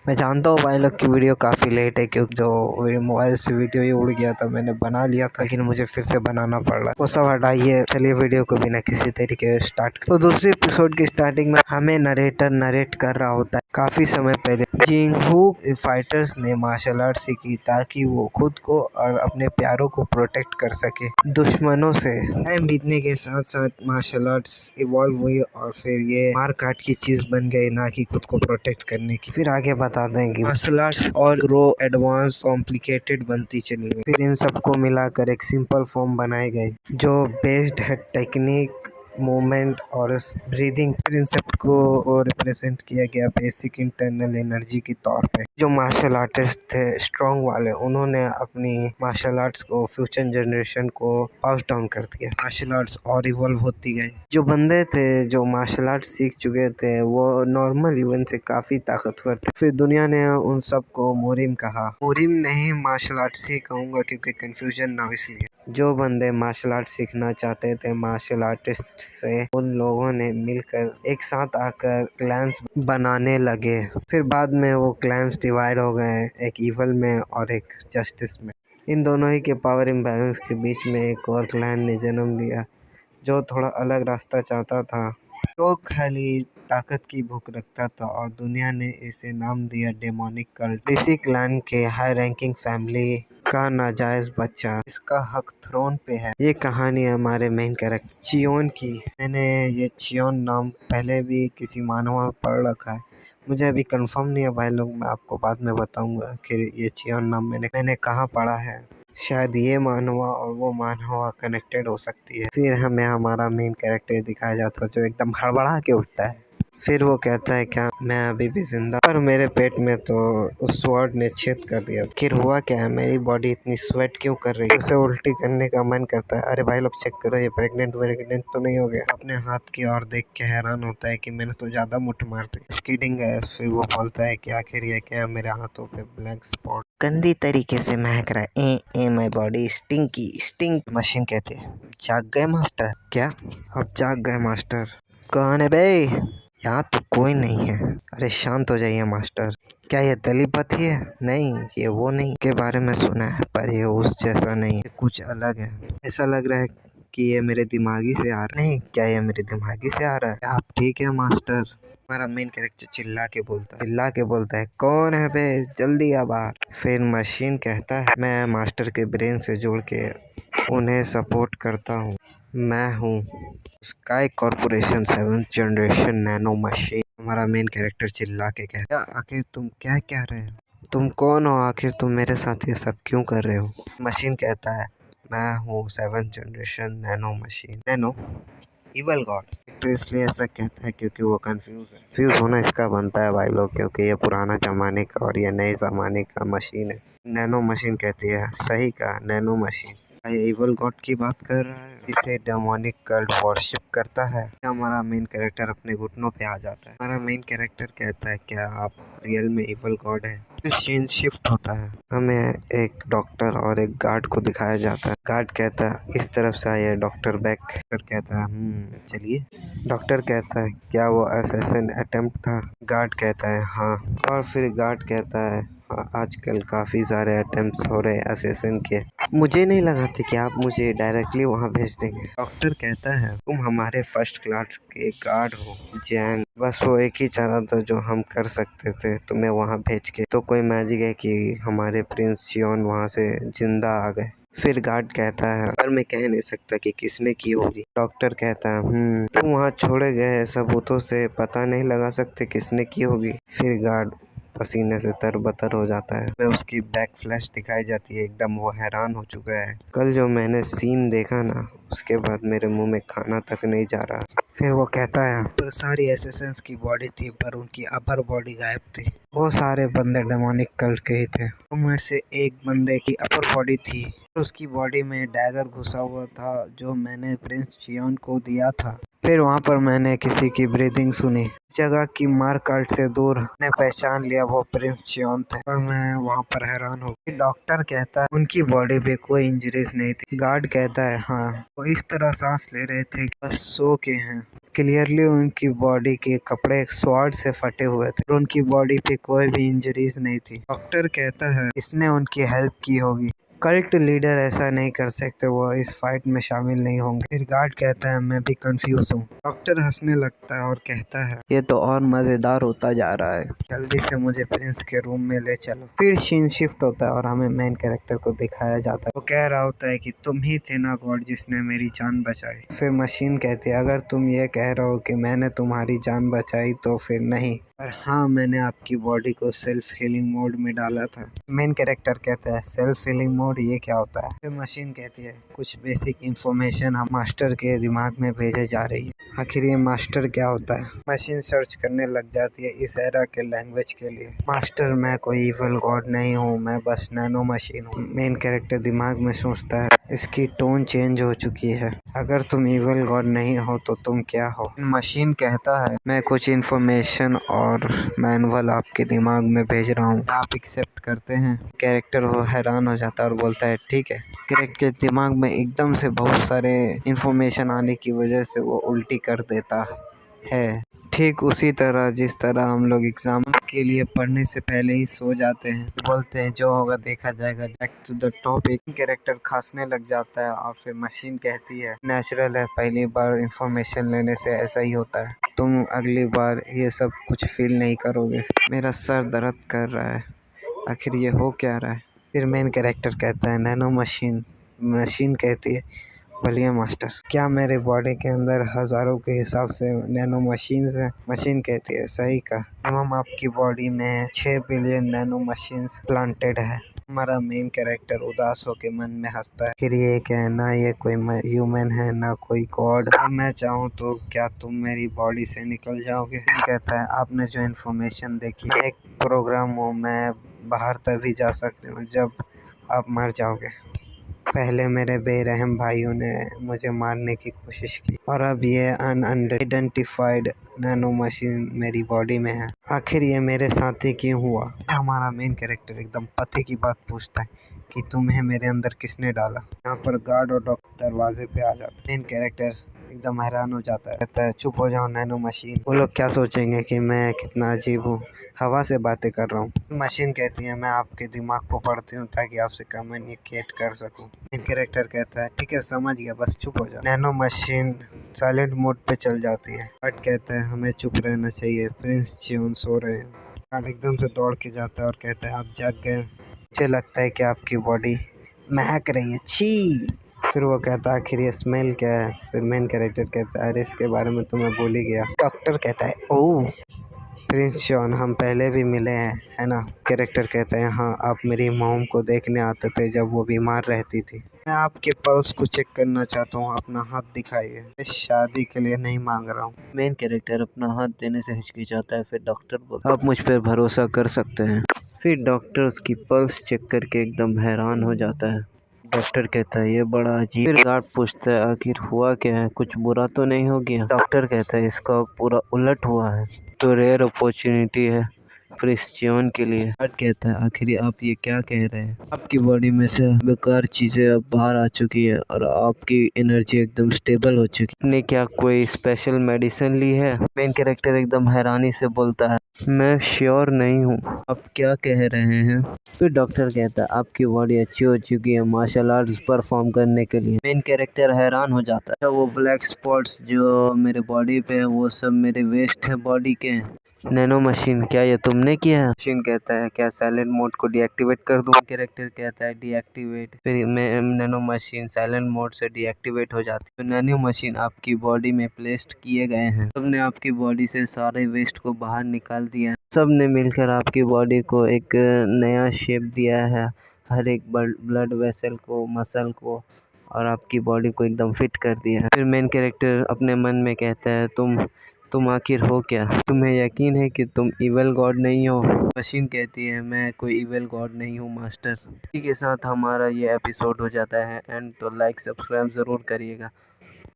मैं जानता हूँ भाई लोग की वीडियो काफ़ी लेट है क्योंकि जो मोबाइल से वीडियो ही उड़ गया था, मैंने बना लिया था लेकिन मुझे फिर से बनाना पड़ रहा है। वो सब हटाइए, चलिए वीडियो को बिना किसी तरीके से स्टार्ट तो दूसरी एपिसोड की स्टार्टिंग में हमें नरेटर नरेट कर रहा होता है। काफ़ी समय पहले जिंगहू फाइटर्स ने मार्शल आर्ट सीखी ताकि वो खुद को और अपने प्यारों को प्रोटेक्ट कर सके दुश्मनों से। टाइम बीतने के साथ साथ मार्शल आर्ट्स इवॉल्व हुई और फिर ये मार काट की चीज़ बन गई, ना कि खुद को प्रोटेक्ट करने की। फिर आगे बताते हैं कि मार्शल आर्ट्स और ग्रो एडवांस कॉम्प्लिकेटेड बनती चली गई। फिर इन सबको मिलाकर एक सिंपल फॉर्म बनाए गए जो बेस्ड है टेक्निक, मूवमेंट और ब्रीदिंग। फिर इन सब को रिप्रेजेंट किया गया बेसिक इंटरनल एनर्जी के तौर पे। जो मार्शल आर्टिस्ट थे स्ट्रॉन्ग वाले, उन्होंने अपनी मार्शल आर्ट्स को फ्यूचर जनरेशन को पास डाउन कर दिया। मार्शल आर्ट्स और इवॉल्व होती गई। जो बंदे थे जो मार्शल आर्ट्स सीख चुके थे वो नॉर्मल ह्यूमन से काफ़ी ताकतवर थे। फिर दुनिया ने उन सबको मोरिम कहा। मोरिम नहीं, मार्शल आर्ट्स ही कहूँगा क्योंकि कन्फ्यूजन ना हो इसलिए। जो बंदे मार्शल आर्ट सीखना चाहते थे मार्शल आर्टिस्ट से, उन लोगों ने मिलकर एक साथ आकर क्लैंस बनाने लगे। फिर बाद में वो क्लैंस डिवाइड हो गए, एक इवल में और एक जस्टिस में। इन दोनों ही के पावर इम्बैलेंस के बीच में एक और क्लैन ने जन्म लिया जो थोड़ा अलग रास्ता चाहता था, जो खाली ताकत की भूख रखता था, और दुनिया ने इसे नाम दिया डेमोनिक कल्ट। इसी क्लैन के हाई रैंकिंग फैमिली का नाजायज बच्चा, इसका हक थ्रोन पे है। ये कहानी हमारे मेन कैरेक्टर चियोन की। मैंने ये चियोन नाम पहले भी किसी मानवा में पढ़ रखा है, मुझे अभी कंफर्म नहीं है भाई लोग, मैं आपको बाद में बताऊंगा कि ये चियोन नाम मैंने कहाँ पढ़ा है। शायद ये मानवा और वो मानवा कनेक्टेड हो सकती है। फिर हमें हमारा मेन कैरेक्टर दिखाया जाता है जो एकदम हड़बड़ा के उठता है। फिर वो कहता है क्या मैं अभी भी जिंदा, पर मेरे पेट में तो उस स्वॉर्ड ने छेद कर दिया। फिर हुआ क्या है, मेरी बॉडी इतनी स्वेट क्यों कर रही है, उसे उल्टी करने का मन करता है। अरे भाई लोग चेक करो, ये प्रेग्नेंट तो नहीं हो गया। अपने हाथ की ओर देख के हैरान होता है कि मैंने तो ज्यादा मुठ मार दी। स्कीडिंग है। फिर वो बोलता है कि आखिर ये क्या, मेरे हाथों पे ब्लैक स्पॉट गंदी तरीके से महक रहा है। A my body stinky stink. Machine कहते हैं जाग गए मास्टर। क्या अब जाग गए मास्टर? कौन है बे? यहाँ तो कोई नहीं है। अरे शांत हो जाइए मास्टर। क्या ये तेलीपैथी है? नहीं, ये वो नहीं के बारे में सुना है, पर ये उस जैसा नहीं है, कुछ अलग है। ऐसा लग रहा है कि ये मेरे दिमागी से आ रहा है। नहीं, क्या ये मेरे दिमागी से आ रहा है? आप ठीक है मास्टर? हमारा मेन कैरेक्टर चिल्ला के बोलता है कौन है बे, जल्दी आ बाहर। फिर मशीन कहता है मैं मास्टर के ब्रेन से जोड़ के उन्हें सपोर्ट करता हूँ। मैं हूँ sky corporation 7th generation nano machine. हमारा मेन कैरेक्टर चिल्ला के कहता है आखिर तुम क्या कह रहे हो? तुम कौन हो? आखिर तुम मेरे साथ ये सब क्यों कर रहे हो? मशीन कहता है मैं हूँ 7th generation nano machine. Nano evil God. तो इसलिए ऐसा कहता है क्योंकि वो कंफ्यूज होना इसका बनता है भाई लोग, क्योंकि ये पुराना जमाने का और ये नए जमाने का मशीन है। नैनो मशीन कहती है सही कहा, नैनो मशीन। ये इवल गॉड की बात कर रहा है, इसे डेमोनिक कल्ट वॉरशिप करता है। हमारा मेन कैरेक्टर अपने घुटनों पे आ जाता है। हमारा मेन कैरेक्टर कहता है क्या आप रियल में इवल गॉड है? फिर सीन शिफ्ट होता है, हमें एक डॉक्टर और एक गार्ड को दिखाया जाता है। गार्ड कहता है इस तरफ से आइए डॉक्टर बैक। डॉक्टर कहता है चलिए। डॉक्टर कहता है क्या वो असैसिन अटेम्प्ट था? गार्ड कहता है हाँ। और फिर गार्ड कहता है आजकल काफ़ी सारे अटेम्प्ट्स हो रहे हैं असैसिन के, मुझे नहीं लगा था कि आप मुझे डायरेक्टली वहाँ भेज देंगे। डॉक्टर कहता है तुम हमारे फर्स्ट क्लास के गार्ड हो जैंग, बस वो एक ही चारा था जो हम कर सकते थे तुम्हें वहाँ भेज के। तो कोई मैजिक है कि हमारे प्रिंस चियोन वहाँ से जिंदा आ गए? फिर गार्ड कहता है पर मैं कह नहीं सकता कि किसने की होगी। डॉक्टर कहता है तुम वहाँ छोड़े गए सबूतों से पता नहीं लगा सकते किसने की होगी। फिर गार्ड पसीने से तरबतर हो जाता है। मैं उसकी बैक फ्लैश दिखाई जाती है, एकदम वो हैरान हो चुका है। कल जो मैंने सीन देखा ना, उसके बाद मेरे मुंह में खाना तक नहीं जा रहा। फिर वो कहता है पर सारी एसेसेंस की बॉडी थी पर उनकी अपर बॉडी गायब थी। वो सारे बंदे डेमोनिक कल्ट के ही थे। उनमें से एक बंदे की अपर बॉडी थी, उसकी बॉडी में डैगर घुसा हुआ था जो मैंने प्रिंस चियोन को दिया था। फिर वहाँ पर मैंने किसी की ब्रीदिंग सुनी। जगह की मार काट से दूर ने पहचान लिया वो प्रिंस जियोन थे और मैं वहाँ पर हैरान हो गया। डॉक्टर कहता है उनकी बॉडी पे कोई इंजरीज नहीं थी। गार्ड कहता है हाँ, वो इस तरह सांस ले रहे थे बस सो के हैं। क्लियरली उनकी बॉडी के कपड़े स्वॉर्ड से फटे हुए थे और उनकी बॉडी पे कोई भी इंजरीज नहीं थी। डॉक्टर कहता है इसने उनकी हेल्प की होगी। कल्ट लीडर ऐसा नहीं कर सकते, वो इस फाइट में शामिल नहीं होंगे। फिर गार्ड कहता है मैं भी कंफ्यूज हूँ। डॉक्टर हंसने लगता है और कहता है ये तो और मजेदार होता जा रहा है, जल्दी से मुझे प्रिंस के रूम में ले चलो। फिर सीन शिफ्ट होता है और हमें मेन कैरेक्टर को दिखाया जाता है। वो कह रहा होता है कि तुम ही थे ना गॉड जिसने मेरी जान बचाई। फिर मशीन कहती है अगर तुम ये कह रहे हो कि मैंने तुम्हारी जान बचाई तो फिर नहीं, पर हाँ मैंने आपकी बॉडी को सेल्फ हीलिंग मोड में डाला था। मेन कैरेक्टर कहता है सेल्फ हीलिंग मोड ये क्या होता है। फिर मशीन कहती है कुछ बेसिक इंफॉर्मेशन हम मास्टर के दिमाग में भेजे जा रही है। आखिर ये मास्टर क्या होता है। मशीन सर्च करने लग जाती है इस एरा के लैंग्वेज के लिए। मास्टर मैं कोई इवल गॉड नहीं हूँ, मैं बस नैनो मशीन हूँ। मेन कैरेक्टर दिमाग में सोचता है इसकी टोन चेंज हो चुकी है। अगर तुम इवल गॉड नहीं हो तो तुम क्या हो। मशीन कहता है मैं कुछ इन्फॉर्मेशन और मैनुअल आपके दिमाग में भेज रहा हूँ, आप एक्सेप्ट करते हैं। कैरेक्टर वो हैरान हो जाता है और बोलता है ठीक है। कैरेक्टर के दिमाग में एकदम से बहुत सारे इन्फॉर्मेशन आने की वजह से वो उल्टी कर देता है। ठीक उसी तरह जिस तरह हम लोग एग्जाम के लिए पढ़ने से पहले ही सो जाते हैं, बोलते हैं जो होगा देखा जाएगा। Back to the topic. Character खांसने लग जाता है और फिर मशीन कहती है नेचुरल है, पहली बार इंफॉर्मेशन लेने से ऐसा ही होता है, तुम अगली बार ये सब कुछ फील नहीं करोगे। मेरा सर दर्द कर रहा है, आखिर ये हो क्या रहा है। फिर मेन कैरेक्टर कहता है नैनो मशीन। मशीन कहती है बोलिए मास्टर, क्या मेरे बॉडी के अंदर हजारों के हिसाब से नैनो मशीन्स हैं। मशीन कहती है सही कहा, हम आपकी बॉडी में 6 बिलियन नैनो मशीन्स प्लांटेड है। हमारा मेन कैरेक्टर उदास होकर मन में हंसता है। फिर ये क्या है, ना ये कोई ह्यूमन है ना कोई गॉड। मैं चाहूँ तो क्या तुम मेरी बॉडी से निकल जाओगे। कहता है आपने जो इन्फॉर्मेशन देखी एक प्रोग्राम हो, मैं बाहर तभी जा सकती हूँ जब आप मर जाओगे। पहले मेरे बेरहम भाइयों ने मुझे मारने की कोशिश की और अब ये अनआइडेंटिफाइड नैनो मशीन मेरी बॉडी में है। आखिर ये मेरे साथ ही क्यों हुआ। हमारा मेन कैरेक्टर एकदम पते की बात पूछता है कि तुम्हें मेरे अंदर किसने डाला। यहाँ पर गार्ड और डॉक्टर दरवाजे पे आ जाते। मेन कैरेक्टर एकदम हैरान हो जाता है, कहता है चुप हो जाओ नैनो मशीन, वो लोग क्या सोचेंगे कि मैं कितना अजीब हूँ, हवा से बातें कर रहा हूँ। मशीन कहती है मैं आपके दिमाग को पढ़ती हूँ ताकि आपसे कम्युनिकेट कर सकूँ। मेन कैरेक्टर कहता है ठीक है समझ गया, बस चुप हो जाओ। नैनो मशीन साइलेंट मोड पे चल जाती है। गार्ड कहता है हमें चुप रहना चाहिए, प्रिंस जियोन सो रहे हैं। गार्ड एकदम से दौड़ के जाता है और कहता है आप जाग गए, मुझे लगता है कि आपकी बॉडी महक रही है, छी। फिर वो कहता है आखिर ये स्मेल क्या है। फिर मेन कैरेक्टर कहता है अरे इसके बारे में तो मैं भूल ही गया। डॉक्टर कहता है ओह प्रिंस जॉन हम पहले भी मिले हैं है ना। कैरेक्टर कहता है हाँ, आप मेरी मॉम को देखने आते थे जब वो बीमार रहती थी। मैं आपके पल्स को चेक करना चाहता हूँ, अपना हाथ दिखाइए, मैं शादी के लिए नहीं मांग रहा हूँ। मेन कैरेक्टर अपना हाथ देने से हिचकिचाता है। फिर डॉक्टर बोलता है आप मुझ पर भरोसा कर सकते हैं। फिर डॉक्टर उसकी पल्स चेक करके एकदम हैरान हो जाता है। डॉक्टर कहता है ये बड़ा अजीब। फिर गार्ड पूछता है आखिर हुआ क्या है, कुछ बुरा तो नहीं हो गया। डॉक्टर कहता है इसका पूरा उलट हुआ है, तो रेयर अपॉर्चुनिटी है प्रिंस जियोन के लिए। गार्ड कहता है आखिर आप ये क्या कह रहे हैं, आपकी बॉडी में से बेकार चीजें अब बाहर आ चुकी है और आपकी एनर्जी एकदम स्टेबल हो चुकी है। आपने क्या कोई स्पेशल मेडिसिन ली है। मेन कैरेक्टर एकदम हैरानी से बोलता है मैं श्योर नहीं हूँ, आप क्या कह रहे हैं। फिर डॉक्टर कहता है आपकी बॉडी अच्छी हो चुकी है मार्शल आर्ट्स परफॉर्म करने के लिए। मेन कैरेक्टर हैरान हो जाता है वो ब्लैक स्पॉट्स जो मेरे बॉडी पे है वो सब मेरे वेस्ट है बॉडी के। नैनो मशीन क्या ये तुमने किया है। मशीन कहता है क्या साइलेंट मोड को डीएक्टिवेट कर दूं। कैरेक्टर कहता है डीएक्टिवेट। फिर नैनो मशीन साइलेंट मोड से डीएक्टिवेट हो जाती है। तो नैनो मशीन आपकी बॉडी में प्लेस्ड किए गए हैं, सबने आपकी बॉडी से सारे वेस्ट को बाहर निकाल दिया है। सब ने मिलकर आपकी बॉडी को एक नया शेप दिया है, हर एक ब्लड वेसल को, मसल को, और आपकी बॉडी को एकदम फिट कर दिया है। फिर मेन कैरेक्टर अपने मन में कहता है तुम आखिर हो क्या, तुम्हें यकीन है कि तुम इवल गॉड नहीं हो। मशीन कहती है मैं कोई इवल गॉड नहीं हूँ मास्टर। इसी के साथ हमारा ये एपिसोड हो जाता है एंड, तो लाइक सब्सक्राइब ज़रूर करिएगा।